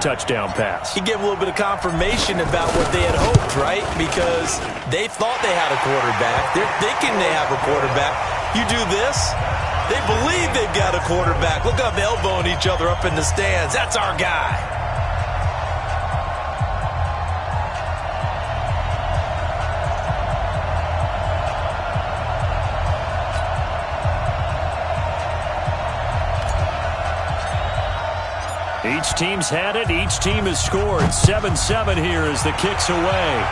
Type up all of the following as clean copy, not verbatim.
touchdown pass. He gave a little bit of confirmation about what they had hoped, right? Because they thought they had a quarterback. They're thinking they have a quarterback. You do this, they believe they've got a quarterback. Look up, elbowing each other up in the stands. That's our guy. Each team's had it. Each team has scored. 7-7 here as the kick's away.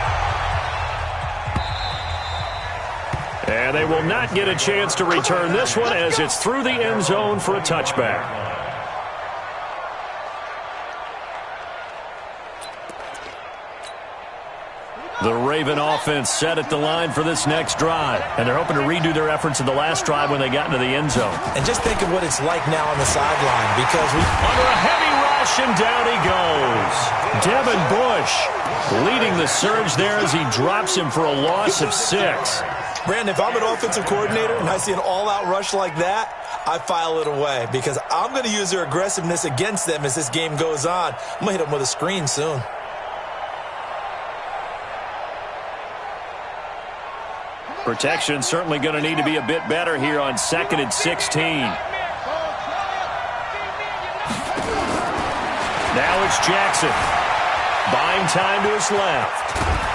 And they will not get a chance to return this one as it's through the end zone for a touchback. The Raven offense set at the line for this next drive. And they're hoping to redo their efforts in the last drive when they got into the end zone. And just think of what it's like now on the sideline because we... Under a heavy rush, and down he goes. Devin Bush leading the surge there as he drops him for a loss of 6. Brandon, if I'm an offensive coordinator and I see an all-out rush like that, I file it away because I'm going to use their aggressiveness against them as this game goes on. I'm going to hit them with a screen soon. Protection certainly going to need to be a bit better here on 2nd and 16. Now it's Jackson. Buying time to his left.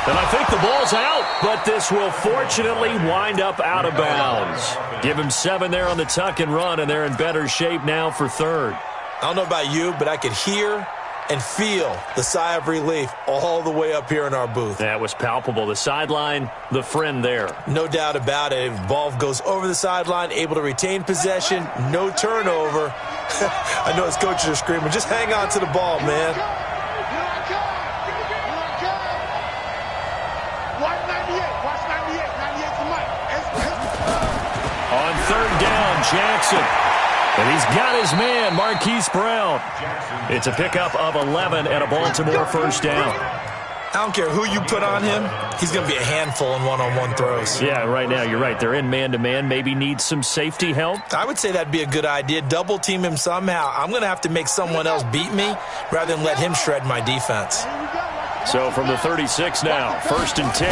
And I think the ball's out, but this will fortunately wind up out of bounds. Give him 7 there on the tuck and run, and they're in better shape now for 3rd. I don't know about you, but I could hear and feel the sigh of relief all the way up here in our booth. That was palpable. The sideline, the friend there. No doubt about it. Ball goes over the sideline, able to retain possession, no turnover. I know his coaches are screaming, just hang on to the ball, man. On 3rd down, Jackson. And he's got his man, Marquise Brown. It's a pickup of 11 and a Baltimore first down. I don't care who you put on him. He's going to be a handful in one-on-one throws. Yeah, right now, you're right. They're in man-to-man. Maybe needs some safety help. I would say that'd be a good idea. Double team him somehow. I'm going to have to make someone else beat me rather than let him shred my defense. So from the 36 now, 1st and 10.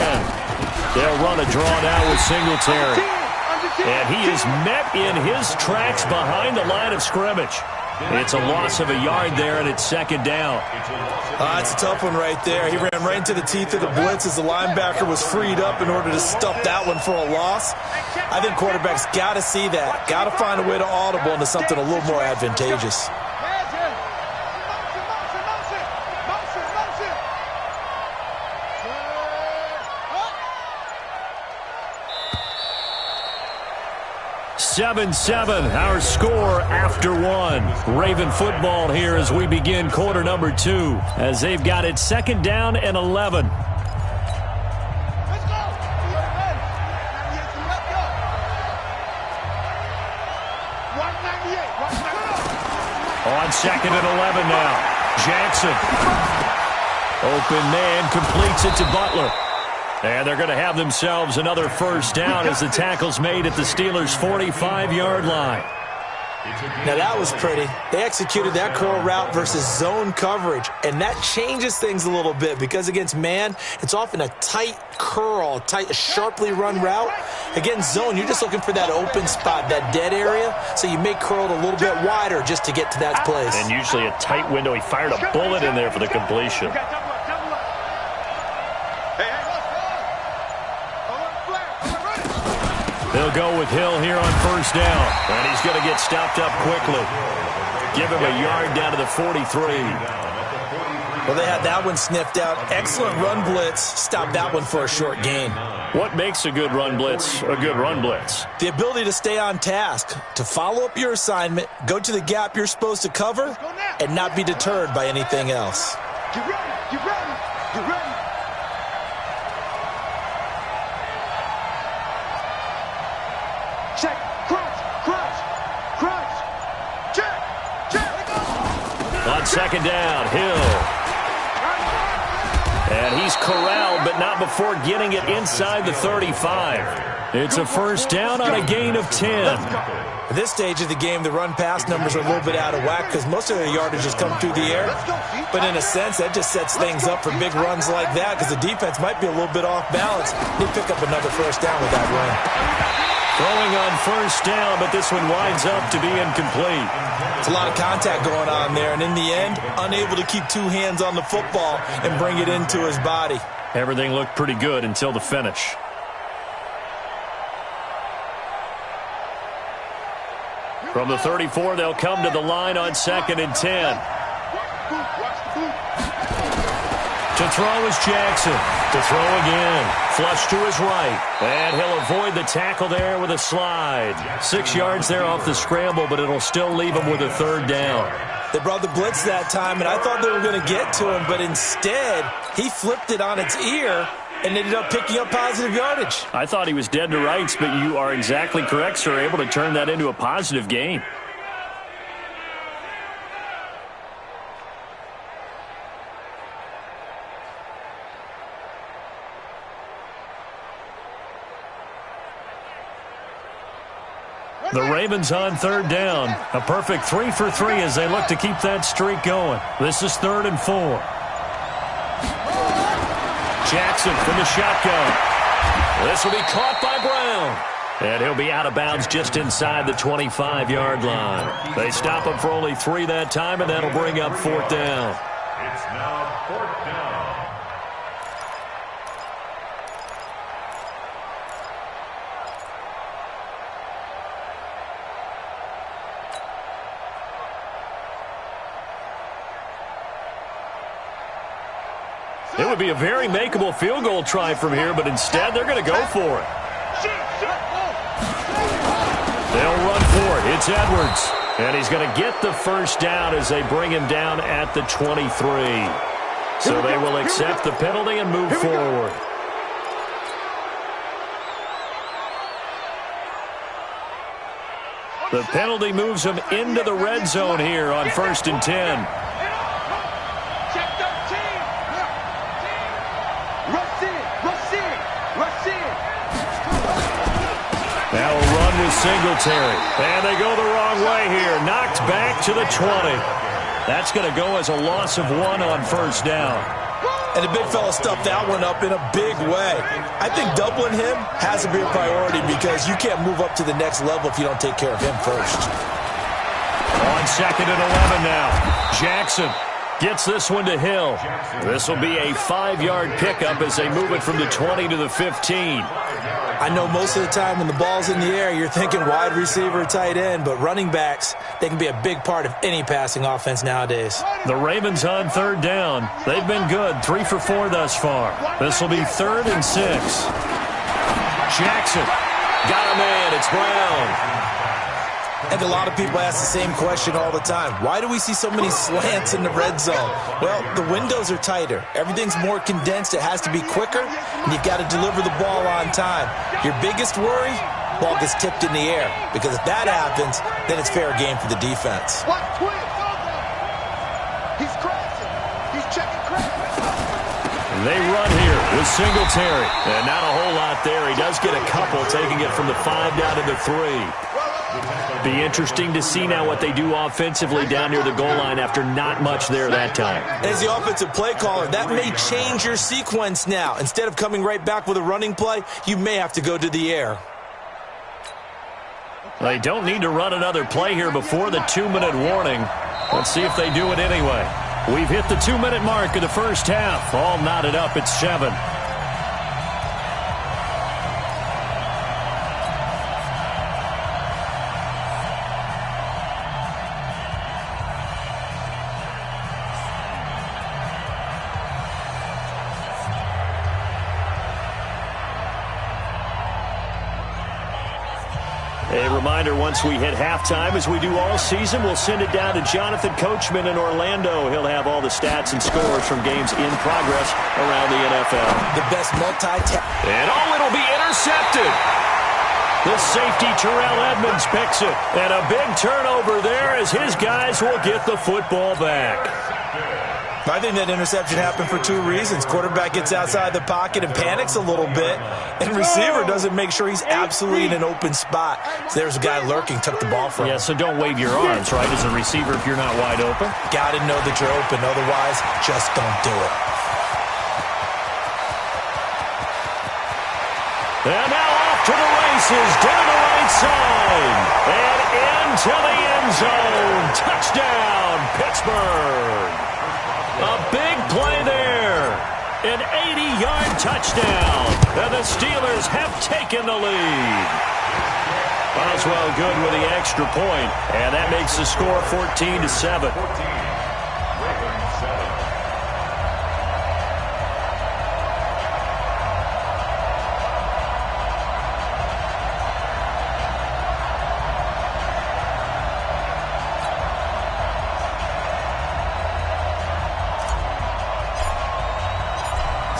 They'll run a draw now with Singletary. And he is met in his tracks behind the line of scrimmage. It's a loss of a yard there, and it's 2nd down. It's a tough one right there. He ran right into the teeth of the blitz as the linebacker was freed up in order to stuff that one for a loss. I think quarterbacks got to see that. Got to find a way to audible into something a little more advantageous. Seven, our score after 1. Raven football here as we begin quarter number 2, as they've got it 2nd down and 11. On 2nd and 11 now. Jackson. Open man completes it to Butler. And they're going to have themselves another first down as the tackle's made at the Steelers' 45-yard line. Now that was pretty. They executed that curl route versus zone coverage, and that changes things a little bit because against man, it's often a tight curl, sharply run route. Against zone, you're just looking for that open spot, that dead area, so you make curl a little bit wider just to get to that place. And usually a tight window. He fired a bullet in there for the completion. They'll go with Hill here on first down. And he's going to get stopped up quickly. Give him a yard down to the 43. Well, they had that one sniffed out. Excellent run blitz. Stopped that one for a short gain. What makes a good run blitz a good run blitz? The ability to stay on task, to follow up your assignment, go to the gap you're supposed to cover, and not be deterred by anything else. Get ready, get ready, get ready. Check, crunch, check. On second down, Hill. And he's corralled, but not before getting it inside the 35. It's a first down on a gain of 10. At this stage of the game, the run-pass numbers are a little bit out of whack because most of their yardage has come through the air. But in a sense, that just sets things up for big runs like that because the defense might be a little bit off balance. They pick up another first down with that run. Throwing on first down, but this one winds up to be incomplete. It's a lot of contact going on there, and in the end, unable to keep two hands on the football and bring it into his body. Everything looked pretty good until the finish. From the 34, they'll come to the line on 2nd and 10. To throw is Jackson. To throw again. Flush to his right. And he'll avoid the tackle there with a slide. 6 yards there off the scramble, but it'll still leave him with a third down. They brought the blitz that time, and I thought they were going to get to him, but instead, he flipped it on its ear and ended up picking up positive yardage. I thought he was dead to rights, but you are exactly correct, sir. Able to turn that into a positive gain. The Ravens on third down. A perfect 3 for 3 as they look to keep that streak going. This is 3rd and 4. Jackson from the shotgun. This will be caught by Brown. And he'll be out of bounds just inside the 25-yard line. They stop him for only 3 that time, and that'll bring up 4th down. It's now 4th down. It would be a very makeable field goal try from here, but instead they're going to go for it. They'll run for it. It's Edwards. And he's going to get the first down as they bring him down at the 23. So they will accept the penalty and move forward. The penalty moves them into the red zone here on 1st and 10. Now a run with Singletary. And they go the wrong way here. Knocked back to the 20. That's going to go as a loss of 1 on 1st down. And the big fella stuffed that one up in a big way. I think doubling him has to be a priority because you can't move up to the next level if you don't take care of him first. On 2nd and 11 now. Jackson gets this one to Hill. This will be a 5-yard pickup as they move it from the 20 to the 15. I know most of the time when the ball's in the air, you're thinking wide receiver, tight end, but running backs, they can be a big part of any passing offense nowadays. The Ravens on 3rd down. They've been good, 3 for 4 thus far. This will be 3rd and 6. Jackson got a man. It's Brown. And a lot of people ask the same question all the time. Why do we see so many slants in the red zone? Well, the windows are tighter. Everything's more condensed. It has to be quicker, and you've got to deliver the ball on time. Your biggest worry, ball gets tipped in the air. Because if that happens, then it's fair game for the defense. He's crashing. He's checking crash. They run here with Singletary. And not a whole lot there. He does get a couple, taking it from the 5 down to the 3. Be interesting to see now what they do offensively down near the goal line after not much there that time. As the offensive play caller, that may change your sequence now. Instead of coming right back with a running play, you may have to go to the air. They don't need to run another play here before the 2-minute warning. Let's see if they do it anyway. We've hit the 2-minute mark of the first half. All knotted up at 7. A reminder, once we hit halftime, as we do all season, we'll send it down to Jonathan Coachman in Orlando. He'll have all the stats and scores from games in progress around the NFL. The best And it'll be intercepted. The safety, Terrell Edmonds, picks it. And a big turnover there as his guys will get the football back. I think that interception happened for two reasons. Quarterback gets outside the pocket and panics a little bit, and receiver doesn't make sure he's absolutely in an open spot. So there's a guy lurking, took the ball from him. Yeah, so don't wave your arms, right, as a receiver if you're not wide open. Got to know that you're open. Otherwise, just don't do it. And now off to the races, down the right side, and into the end zone. Touchdown, Pittsburgh. A big play there. An 80-yard touchdown. And the Steelers have taken the lead. Boswell good with the extra point, and that makes the score 14-7.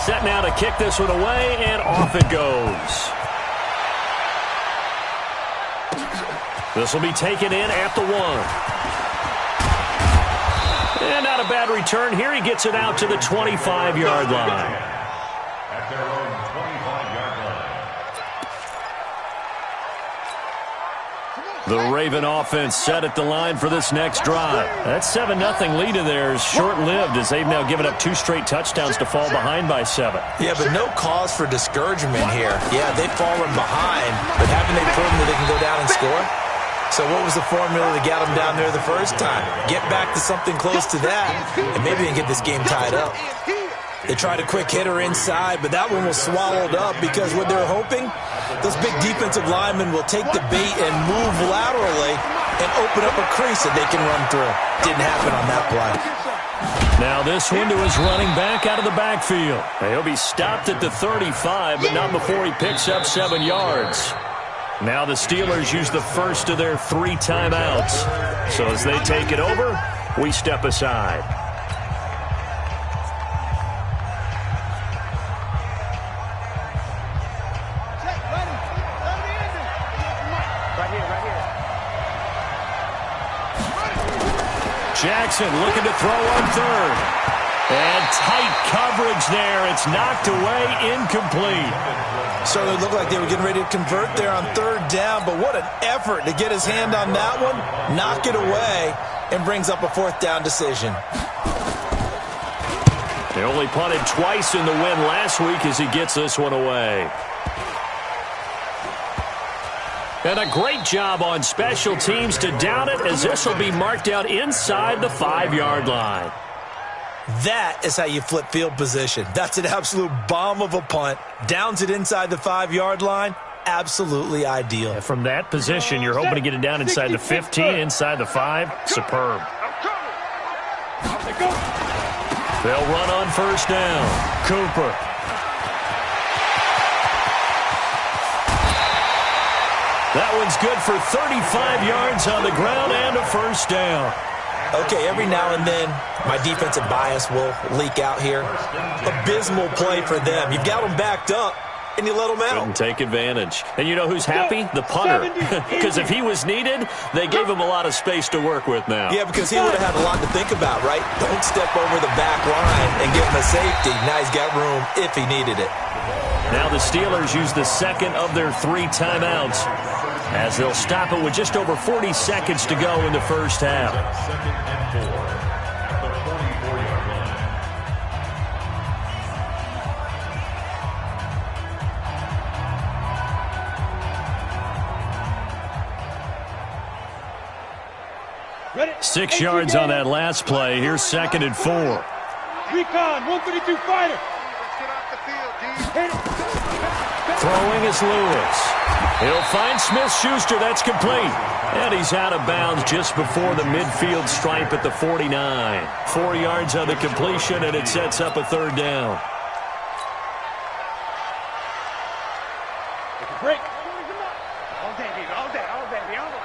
Set now to kick this one away, and off it goes. This will be taken in at the 1. And not a bad return here. He gets it out to the 25-yard line. At their own 25-yard line. The Raven offense set at the line for this next drive. That 7-0 lead of theirs short-lived as they've now given up 2 straight touchdowns to fall behind by 7. Yeah, but no cause for discouragement here. Yeah, they've fallen behind, but haven't they proven that they can go down and score? So what was the formula that got them down there the first time? Get back to something close to that, and maybe they can get this game tied up. They tried a quick hitter inside, but that one was swallowed up because what they're hoping, those big defensive linemen will take the bait and move laterally and open up a crease that they can run through. Didn't happen on that play. Now this one to his running back out of the backfield. He'll be stopped at the 35, but not before he picks up 7 yards. Now the Steelers use the first of their 3 timeouts. So as they take it over, we step aside. Jackson looking to throw on 3rd. And tight coverage there. It's knocked away, incomplete. Certainly looked like they were getting ready to convert there on 3rd down, but what an effort to get his hand on that one, knock it away, and brings up a 4th down decision. They only punted twice in the win last week as he gets this one away. And a great job on special teams to down it, as this will be marked out inside the 5-yard line. That is how you flip field position. That's an absolute bomb of a punt. Downs it inside the 5-yard line. Absolutely ideal. And from that position, you're hoping to get it down inside the 15, inside the 5. Superb. They'll run on 1st down. Cooper. That one's good for 35 yards on the ground and a 1st down. Okay, every now and then, my defensive bias will leak out here. Abysmal play for them. You've got them backed up, and you let them out. Couldn't take advantage. And you know who's happy? The punter. Because if he was needed, they gave him a lot of space to work with now. Yeah, because he would have had a lot to think about, right? Don't step over the back line and give him a safety. Now he's got room if he needed it. Now the Steelers use the 2nd of their 3 timeouts, as they'll stop it with just over 40 seconds to go in the first half. 2nd and 4 at the 44-yard line. Ready? 6 yards on that last play. Here's 2nd and 4. Recon, 132 fighter. Let's get off the field, D. Throwing is Lewis. He'll find Smith-Schuster. That's complete. And he's out of bounds just before the midfield stripe at the 49. 4 yards on the completion, and it sets up a 3rd down. Take a break. All day, baby. All day. All day. All day.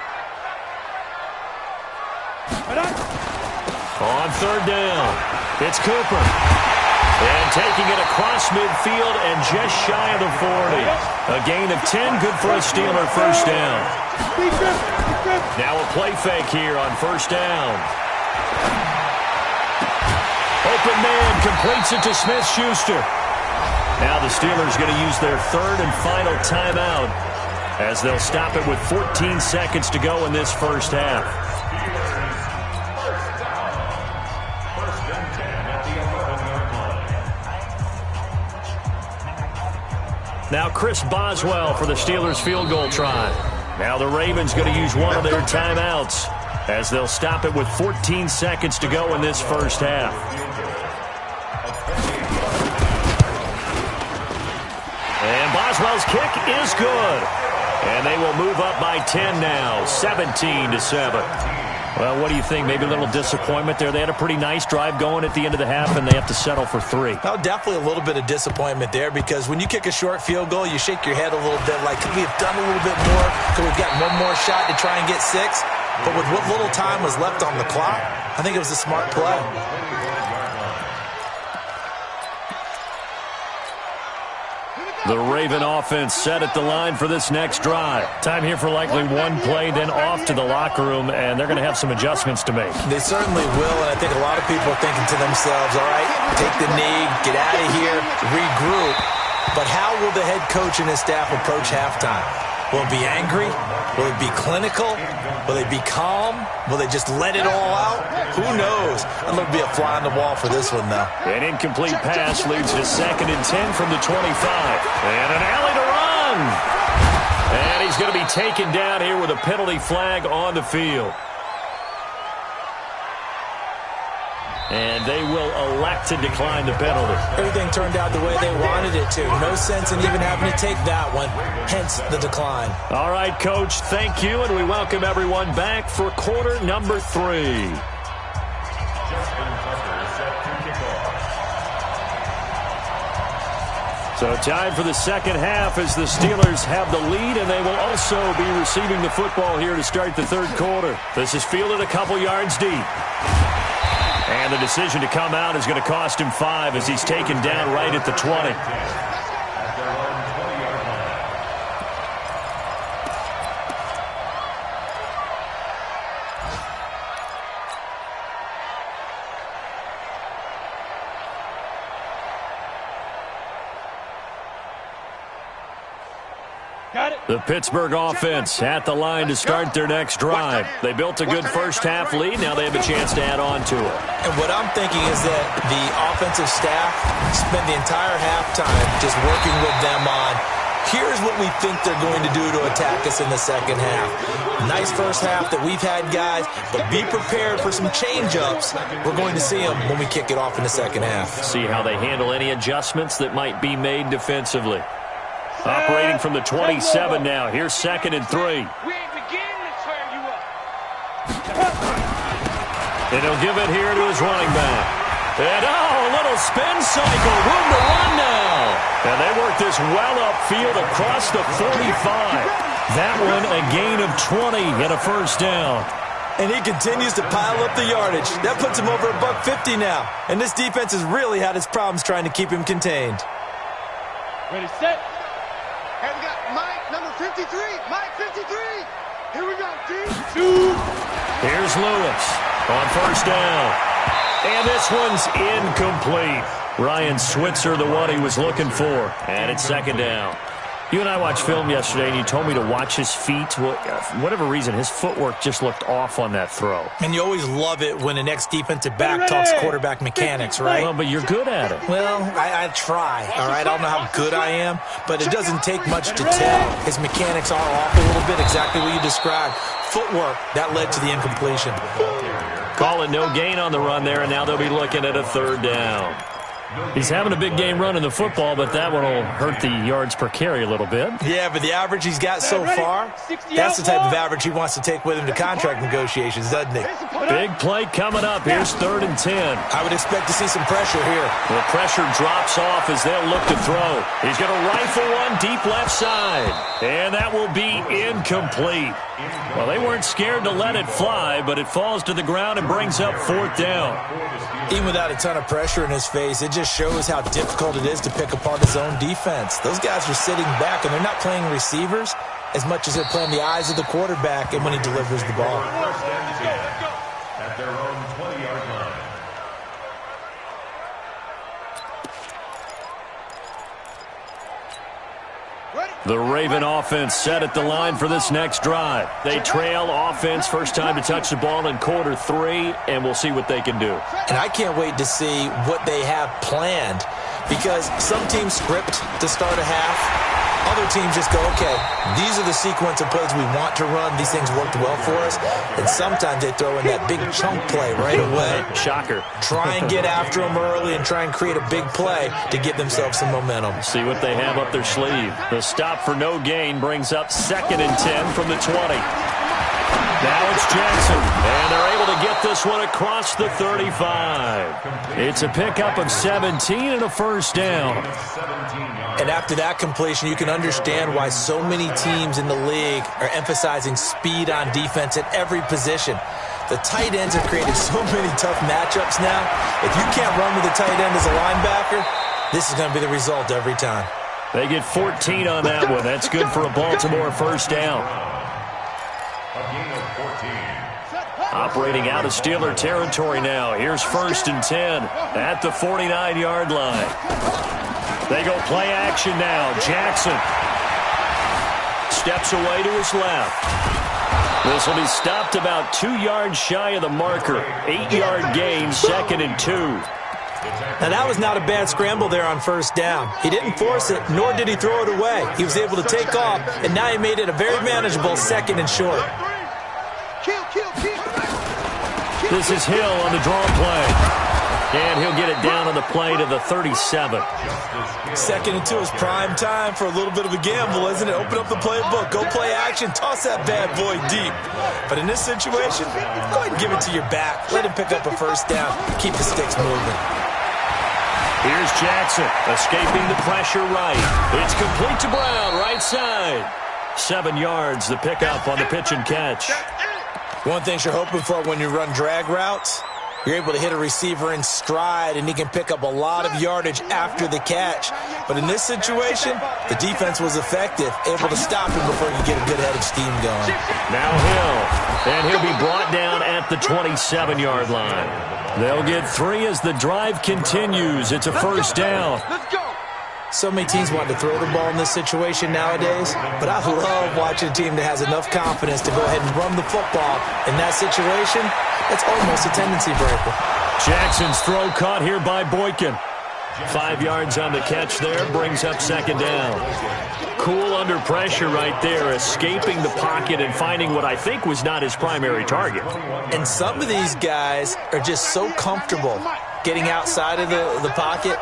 On 3rd down, it's Cooper. And taking it across midfield and just shy of the 40. A gain of 10, good for a Steeler 1st down. Now a play fake here on 1st down. Open man completes it to Smith-Schuster. Now the Steelers going to use their third and final timeout as they'll stop it with 14 seconds to go in this first half. Now Chris Boswell for the Steelers field goal try. Now the Ravens going to use one of their timeouts as they'll stop it with 14 seconds to go in this first half. And Boswell's kick is good. And they will move up by 10 now, 17-7. Well, what do you think? Maybe a little disappointment there. They had a pretty nice drive going at the end of the half, and they have to settle for 3. Well, definitely a little bit of disappointment there because when you kick a short field goal, you shake your head a little bit like, could we have done a little bit more? Could we have gotten one more shot to try and get 6? But with what little time was left on the clock, I think it was a smart play. The Raven offense set at the line for this next drive. Time here for likely one play, then off to the locker room, and they're going to have some adjustments to make. They certainly will, and I think a lot of people are thinking to themselves, all right, take the knee, get out of here, regroup. But how will the head coach and his staff approach halftime? Will it be angry? Will it be clinical? Will they be calm? Will they just let it all out? Who knows? I'd love to be a fly on the wall for this one, though. An incomplete pass leads to 2nd and 10 from the 25. And an alley to run. And he's going to be taken down here with a penalty flag on the field. And they will elect to decline the penalty. Everything turned out the way they wanted it to. No sense in even having to take that one, hence the decline. All right, Coach, thank you, and we welcome everyone back for quarter number 3. So time for the second half as the Steelers have the lead, and they will also be receiving the football here to start the third quarter. This is fielded a couple yards deep. And the decision to come out is going to cost him 5 as he's taken down right at the 20. The Pittsburgh offense at the line to start their next drive. They built a good first half lead. Now they have a chance to add on to it. And what I'm thinking is that the offensive staff spent the entire halftime just working with them on, here's what we think they're going to do to attack us in the second half. Nice first half that we've had, guys, but be prepared for some change-ups. We're going to see them when we kick it off in the second half. See how they handle any adjustments that might be made defensively. Operating from the 27 now. Here's 2nd and 3. We ain't beginning to tear you up. And he'll give it here to his running back. And, a little spin cycle. Room to run now. And they work this well upfield across the 45. That one a gain of 20 and a first down. And he continues to pile up the yardage. That puts him over $150 now. And this defense has really had its problems trying to keep him contained. Ready, set. Hey, we got Mike, number 53. Mike, 53. Here we go, team. 2. Here's Lewis on first down. And this one's incomplete. Ryan Switzer, the one he was looking for. And it's 2nd down. You and I watched film yesterday, and you told me to watch his feet. Well, for whatever reason, his footwork just looked off on that throw. And you always love it when the next defensive back talks quarterback mechanics, right? Well, but you're good at it. Well, I try, all right? I don't know how good I am, but it doesn't take much to tell. His mechanics are off a little bit, exactly what you described. Footwork, that led to the incompletion. Call it no gain on the run there, and now they'll be looking at a 3rd down. He's having a big game running the football, but that one will hurt the yards per carry a little bit. Yeah, but the average he's got so far, that's the type of average he wants to take with him to contract negotiations, doesn't he? Big play coming up. Here's 3rd and 10. I would expect to see some pressure here. The pressure drops off as they'll look to throw. He's going to rifle one deep left side. And that will be incomplete. Well, they weren't scared to let it fly, but it falls to the ground and brings up 4th down. Even without a ton of pressure in his face, it just shows how difficult it is to pick apart his own defense. Those guys are sitting back, and they're not playing receivers as much as they're playing the eyes of the quarterback and when he delivers the ball. At their own 20-yard line. The Raven offense set at the line for this next drive. They trail offense, first time to touch the ball in quarter 3, and we'll see what they can do. And I can't wait to see what they have planned, because some teams script to start a half. Other teams just go, okay, these are the sequence of plays we want to run. These things worked well for us. And sometimes they throw in that big chunk play right away. Shocker. Try and get after them early and try and create a big play to give themselves some momentum. See what they have up their sleeve. The stop for no gain brings up 2nd and 10 from the 20. Now it's Jackson, and they're able to get this one across the 35. It's a pickup of 17 and a first down. And after that completion, you can understand why so many teams in the league are emphasizing speed on defense at every position. The tight ends have created so many tough matchups now. If you can't run with the tight end as a linebacker, this is going to be the result every time. They get 14 on that one. That's good for a Baltimore first down. Operating out of Steeler territory now. Here's 1st and 10 at the 49-yard line. They go play action now. Jackson steps away to his left. This will be stopped about 2 yards shy of the marker. 8-yard gain, 2nd and 2. Now, that was not a bad scramble there on first down. He didn't force it, nor did he throw it away. He was able to take off, and now he made it a very manageable 2nd and short. This is Hill on the draw play. And he'll get it down on the play to the 37. 2nd and 2 is prime time for a little bit of a gamble, isn't it? Open up the playbook, go play action, toss that bad boy deep. But in this situation, go ahead and give it to your back. Let him pick up a first down. Keep the sticks moving. Here's Jackson, escaping the pressure right. It's complete to Brown, right side. 7 yards, the pickup on the pitch and catch. One thing you're hoping for when you run drag routes, you're able to hit a receiver in stride, and he can pick up a lot of yardage after the catch. But in this situation, the defense was effective, able to stop him before you get a good head of steam going. Now Hill, and he'll be brought down at the 27-yard line. They'll get 3 as the drive continues. It's a first down. Let's go. So many teams want to throw the ball in this situation nowadays, but I love watching a team that has enough confidence to go ahead and run the football. In that situation, it's almost a tendency breaker. Jackson's throw caught here by Boykin. 5 yards on the catch there, brings up 2nd down. Cool under pressure right there, escaping the pocket and finding what I think was not his primary target. And some of these guys are just so comfortable getting outside of the pocket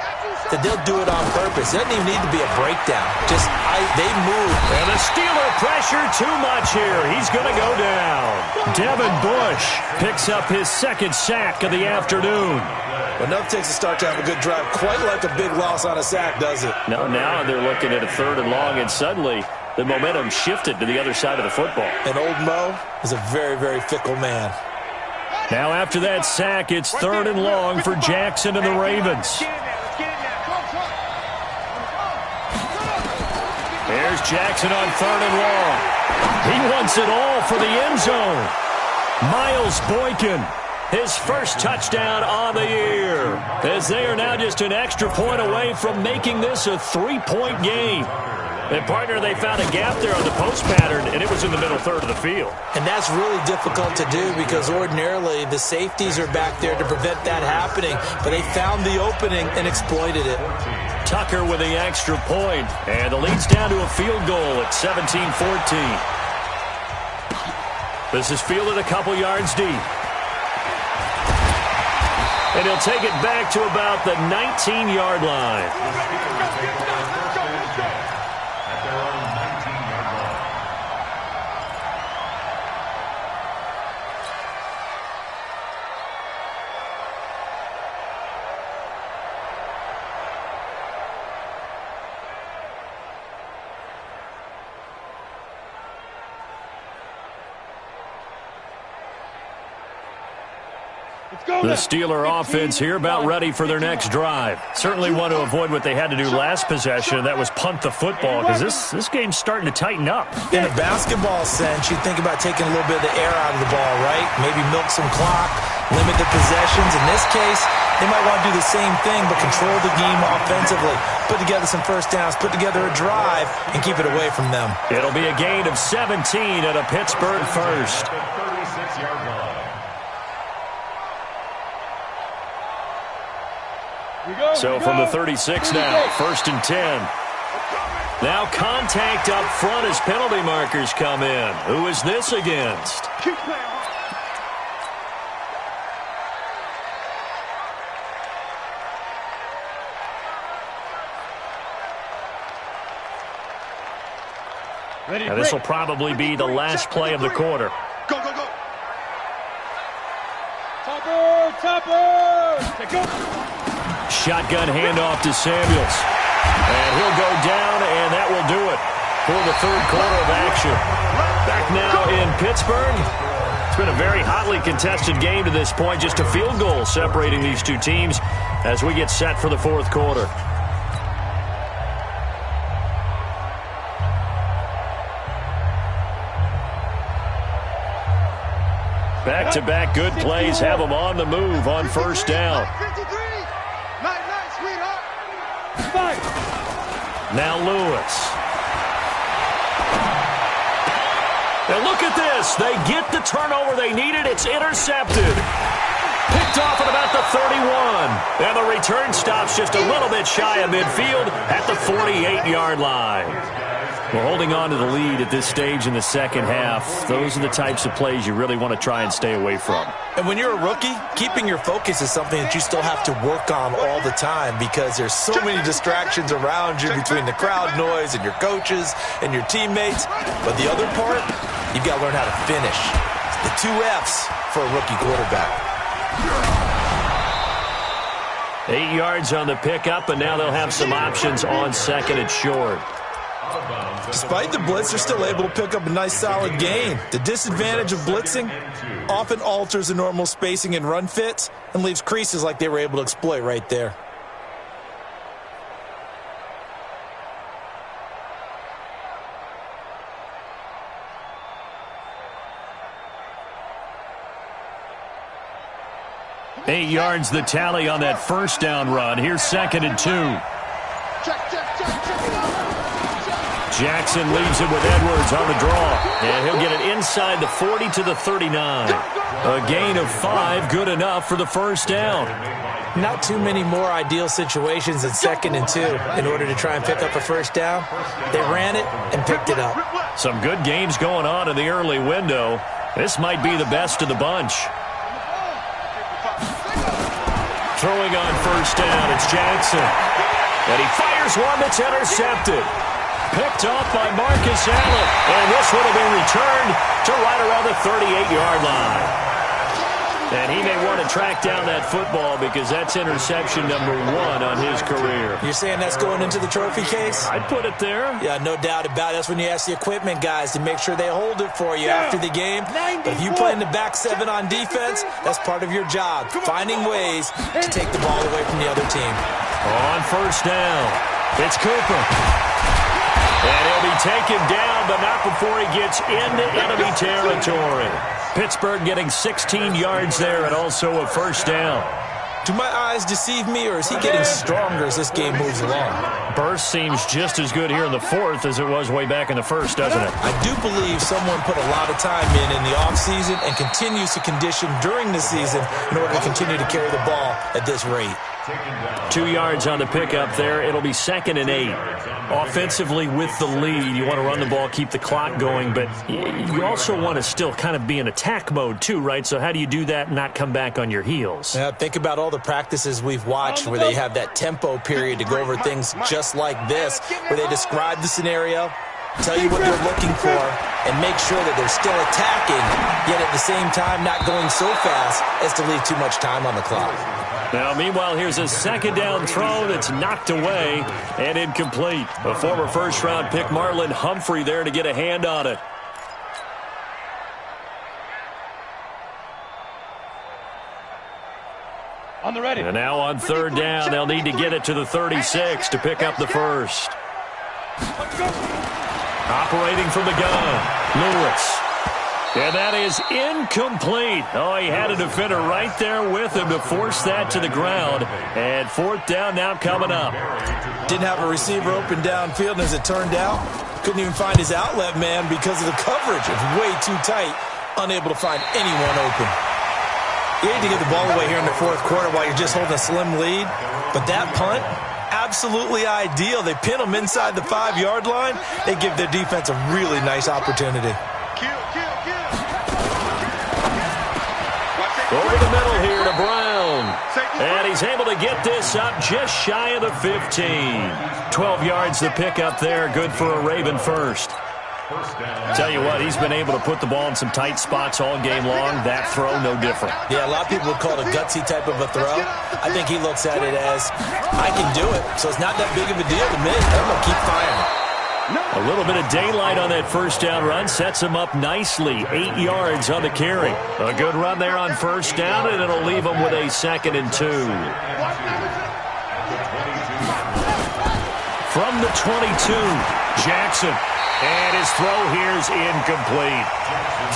that they'll do it on purpose. It doesn't even need to be a breakdown. Just they move. And the Steeler pressure too much here. He's going to go down. Devin Bush picks up his 2nd sack of the afternoon. Enough takes to start to have a good drive. Quite like a big loss on a sack, does it? No, now they're looking at a 3rd and long, and suddenly the momentum shifted to the other side of the football. And old Mo is a very, very fickle man. Now after that sack, it's 3rd and long for Jackson and the Ravens. There's Jackson on 3rd and long. He wants it all for the end zone. Miles Boykin, his first touchdown on the year, as they are now just an extra point away from making this a 3-point game. And, partner, they found a gap there on the post pattern, and it was in the middle 3rd of the field. And that's really difficult to do because ordinarily the safeties are back there to prevent that happening. But they found the opening and exploited it. Tucker with the extra point, and the lead's down to a field goal at 17-14. This is fielded a couple yards deep. And he'll take it back to about the 19-yard line. The Steeler offense here about ready for their next drive. Certainly want to avoid what they had to do last possession. That was punt the football, because this game's starting to tighten up. In a basketball sense, you think about taking a little bit of the air out of the ball, right? Maybe milk some clock, limit the possessions. In this case, They might want to do the same thing, but control the game offensively. Put together some first downs, put together a drive, and keep it away from them. It'll be a gain of 17 at a Pittsburgh first. So from the 36 now, 1st and 10. Now contact up front as penalty markers come in. Who is this against? Now this will probably be the last play of the quarter. Go, go, go. Topper! Go! Shotgun handoff to Samuels. And he'll go down, and that will do it for the third quarter of action. Back now in Pittsburgh. It's been a very hotly contested game to this point. Just a field goal separating these two teams as we get set for the fourth quarter. Back-to-back good plays have them on the move on first down. 53. Night, sweetheart. Now Lewis. Now look at this. They get the turnover they needed. It's intercepted. Picked off at about the 31. And the return stops just a little bit shy of midfield at the 48-yard line. We're holding on to the lead at this stage in the second half. Those are the types of plays you really want to try and stay away from. And when you're a rookie, keeping your focus is something that you still have to work on all the time because there's so many distractions around you between the crowd noise and your coaches and your teammates. But the other part, you've got to learn how to finish. The 2 F's for a rookie quarterback. 8 yards on the pickup, and now they'll have some options on second and short. Despite the blitz, they're still able to pick up a nice solid gain. The disadvantage of blitzing often alters the normal spacing and run fits and leaves creases like they were able to exploit right there. Eight yards the tally on that first down run. Here's second and 2. Check. Jackson leaves it with Edwards on the draw. And he'll get it inside the 40 to the 39. A gain of 5, good enough for the first down. Not too many more ideal situations in second and 2 in order to try and pick up a first down. They ran it and picked it up. Some good games going on in the early window. This might be the best of the bunch. Throwing on first down, it's Jackson. And he fires one that's intercepted. Picked off by Marcus Allen. And this one will be returned to right around the 38-yard line. And he may want to track down that football because that's interception number 1 on his career. You're saying that's going into the trophy case? I'd put it there. Yeah, no doubt about it. That's when you ask the equipment guys to make sure they hold it for you after the game. But if you play in the back 7 on defense, that's part of your job, finding ways to take the ball away from the other team. On first down, it's Cooper. And he'll be taken down, but not before he gets into enemy territory. Pittsburgh getting 16 yards there and also a first down. Do my eyes deceive me, or is he getting stronger as this game moves along? Burst seems just as good here in the fourth as it was way back in the first, doesn't it? I do believe someone put a lot of time in the offseason and continues to condition during the season in order to continue to carry the ball at this rate. 2 yards on the pickup there. It'll be second and 8. Offensively with the lead, you want to run the ball, keep the clock going, but you also want to still kind of be in attack mode too, right? So how do you do that and not come back on your heels? Yeah, think about all the practices we've watched where they have that tempo period to go over things just like this, where they describe the scenario, tell you what they're looking for, and make sure that they're still attacking, yet at the same time not going so fast as to leave too much time on the clock. Now, meanwhile, here's a second down throw that's knocked away and incomplete. A former first-round pick, Marlon Humphrey, there to get a hand on it. On the ready. And now on third down, they'll need to get it to the 36 to pick up the first. Operating from the gun, Lewis. And that is incomplete. Oh, he had a defender right there with him to force that to the ground. And fourth down now coming up. Didn't have a receiver open downfield, and as it turned out, couldn't even find his outlet man because of the coverage. It was way too tight, unable to find anyone open. You need to get the ball away here in the fourth quarter while you're just holding a slim lead. But that punt, absolutely ideal. They pin them inside the 5-yard line. They give their defense a really nice opportunity. Over the middle here to Brown. And he's able to get this up just shy of the 15. 12 yards the pick up there. Good for a Raven first. Tell you what, he's been able to put the ball in some tight spots all game long. That throw, no different. Yeah, a lot of people would call it a gutsy type of a throw. I think he looks at it as, I can do it, so it's not that big of a deal to me. I'm going to keep firing. A little bit of daylight on that first down run sets him up nicely. 8 yards on the carry. A good run there on first down, and it'll leave him with a 2nd and 2. From the 22, Jackson. And his throw here is incomplete.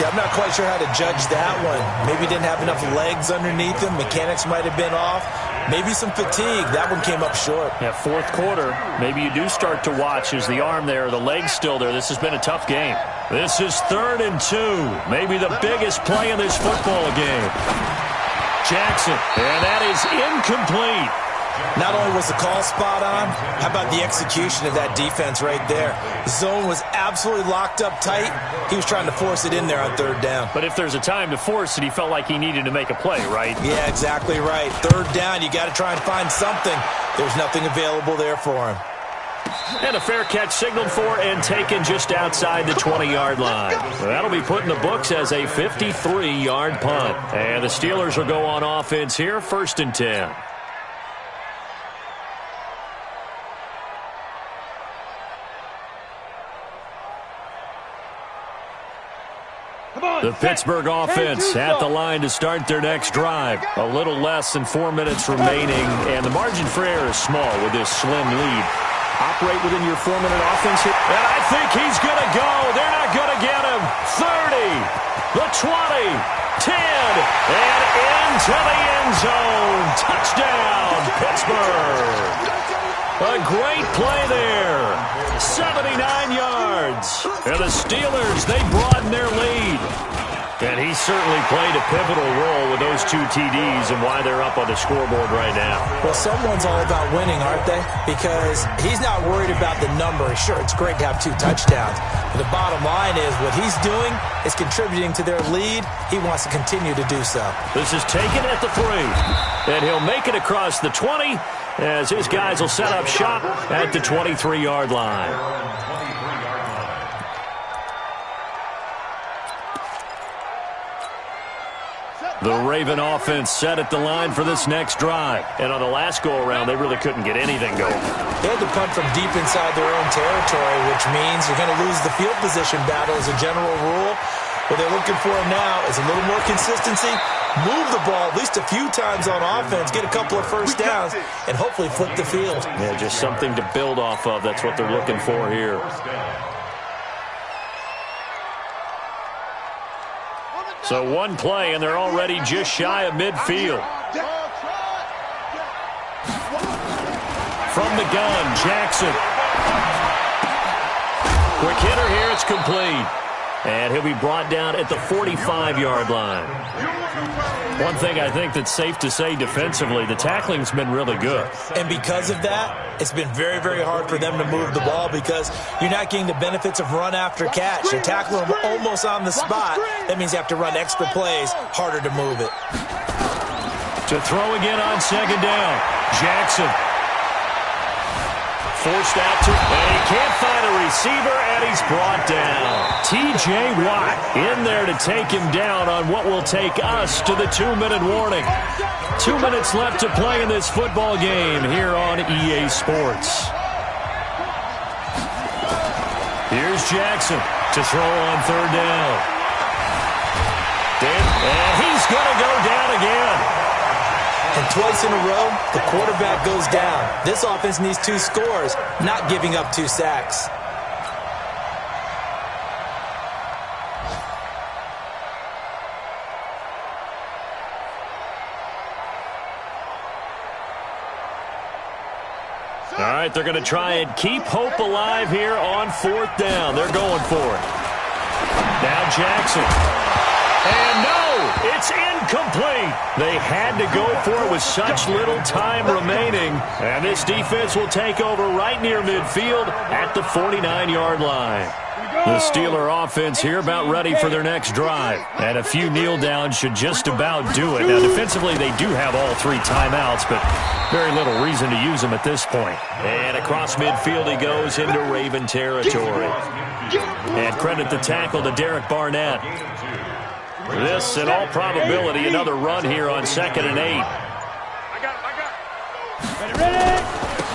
Yeah, I'm not quite sure how to judge that one. Maybe didn't have enough legs underneath him. Mechanics might have been off. Maybe some fatigue. That one came up short. Yeah, fourth quarter, maybe you do start to watch. Is the arm there, the leg's still there? This has been a tough game. This is 3rd and 2. Maybe the biggest play in this football game. Jackson, and that is incomplete. Not only was the call spot on, how about the execution of that defense right there? The zone was absolutely locked up tight. He was trying to force it in there on 3rd down. But if there's a time to force it, he felt like he needed to make a play, right? Yeah, exactly right. 3rd down, you got to try and find something. There's nothing available there for him. And a fair catch signaled for and taken just outside the 20-yard line. That'll be put in the books as a 53-yard punt. And the Steelers will go on offense here, 1st and 10. The Pittsburgh offense at the line to start their next drive. A little less than 4 minutes remaining, and the margin for error is small with this slim lead. Operate within your 4-minute offense here. And I think he's going to go. They're not going to get him. 30, the 20, 10, and into the end zone. Touchdown, Pittsburgh. A great play there. 79 yards. And the Steelers, they broaden their lead. And he certainly played a pivotal role with those 2 TDs and why they're up on the scoreboard right now. Well, someone's all about winning, aren't they? Because he's not worried about the number. Sure, it's great to have 2 touchdowns. But the bottom line is what he's doing is contributing to their lead. He wants to continue to do so. This is taken at the 3. And he'll make it across the 20 as his guys will set up shop at the 23-yard line. The Raven offense set at the line for this next drive. And on the last go-around, they really couldn't get anything going. They had to punt from deep inside their own territory, which means you're going to lose the field position battle as a general rule. What they're looking for now is a little more consistency, move the ball at least a few times on offense, get a couple of first downs, and hopefully flip the field. Yeah, just something to build off of. That's what they're looking for here. So one play, and they're already just shy of midfield. From the gun, Jackson. Quick hitter here, it's complete. And he'll be brought down at the 45-yard line. One thing I think that's safe to say defensively, the tackling's been really good. And because of that, it's been very, very hard for them to move the ball because you're not getting the benefits of run after catch. You're tackling them almost on the spot. That means you have to run extra plays, harder to move it. To throw again on 2nd down, Jackson. Forced out to, and he can't find a receiver, and he's brought down. T.J. Watt in there to take him down on what will take us to the 2-minute warning. 2 minutes left to play in this football game here on EA Sports. Here's Jackson to throw on 3rd down. And he's going to go down again. And twice in a row, the quarterback goes down. This offense needs 2 scores, not giving up 2 sacks. All right, they're going to try and keep hope alive here on 4th down. They're going for it. Now Jackson. And no, it's incomplete. They had to go for it with such little time remaining. And this defense will take over right near midfield at the 49-yard line. The Steeler offense here about ready for their next drive. And a few kneel downs should just about do it. Now, defensively, they do have all 3 timeouts, but very little reason to use them at this point. And across midfield he goes into Raven territory. And credit the tackle to Derek Barnett. This, in all probability, another run here on 2nd and 8.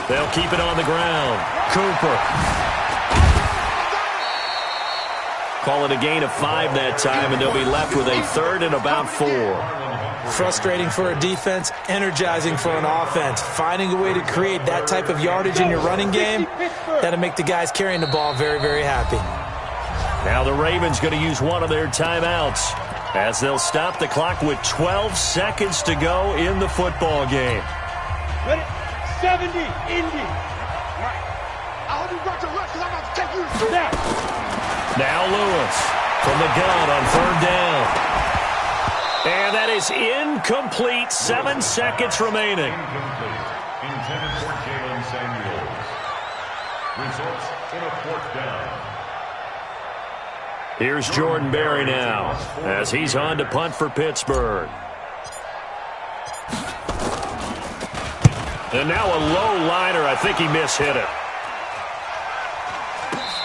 They'll keep it on the ground. Cooper. Call it a gain of 5 that time, and they'll be left with a 3rd and about 4. Frustrating for a defense, energizing for an offense. Finding a way to create that type of yardage in your running game, that'll make the guys carrying the ball very, very happy. Now the Ravens going to use one of their timeouts as they'll stop the clock with 12 seconds to go in the football game. Ready? 70, Indy. I hope you brought your lunch because I'm about to take you to that. Now Lewis from the gun on 3rd down. And that is incomplete. 7 seconds remaining. Intended for Jalen Samuels. Results in a 4th down. Here's Jordan Berry now as he's on to punt for Pittsburgh. And now a low liner. I think he mishit it.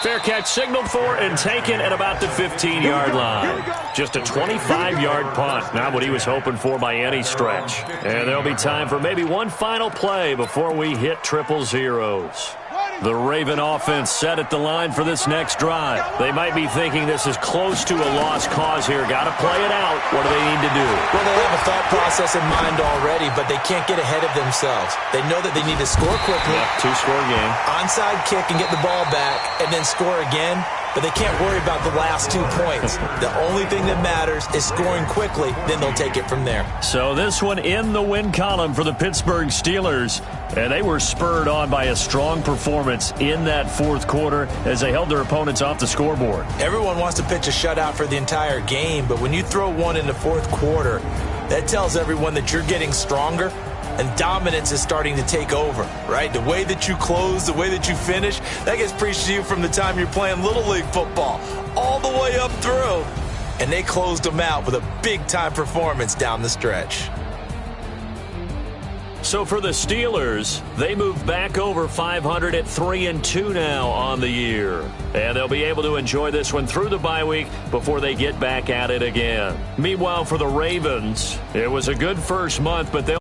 Fair catch signaled for and taken at about the 15-yard line. Just a 25-yard punt. Not what he was hoping for by any stretch. And there'll be time for maybe one final play before we hit 000. The Raven offense set at the line for this next drive. They might be thinking this is close to a lost cause here. Got to play it out. What do they need to do? Well, they have a thought process in mind already, but they can't get ahead of themselves. They know that they need to score quickly. Yeah, 2-score game. Onside kick and get the ball back and then score again. But they can't worry about the last 2 points. The only thing that matters is scoring quickly. Then they'll take it from there. So this one in the win column for the Pittsburgh Steelers. And they were spurred on by a strong performance in that 4th quarter as they held their opponents off the scoreboard. Everyone wants to pitch a shutout for the entire game, but when you throw one in the 4th quarter, that tells everyone that you're getting stronger and dominance is starting to take over, right? The way that you close, the way that you finish, that gets preached to you from the time you're playing Little League football all the way up through. And they closed them out with a big-time performance down the stretch. So for the Steelers, they move back over 500 at 3-2 now on the year. And they'll be able to enjoy this one through the bye week before they get back at it again. Meanwhile, for the Ravens, it was a good first month, but they'll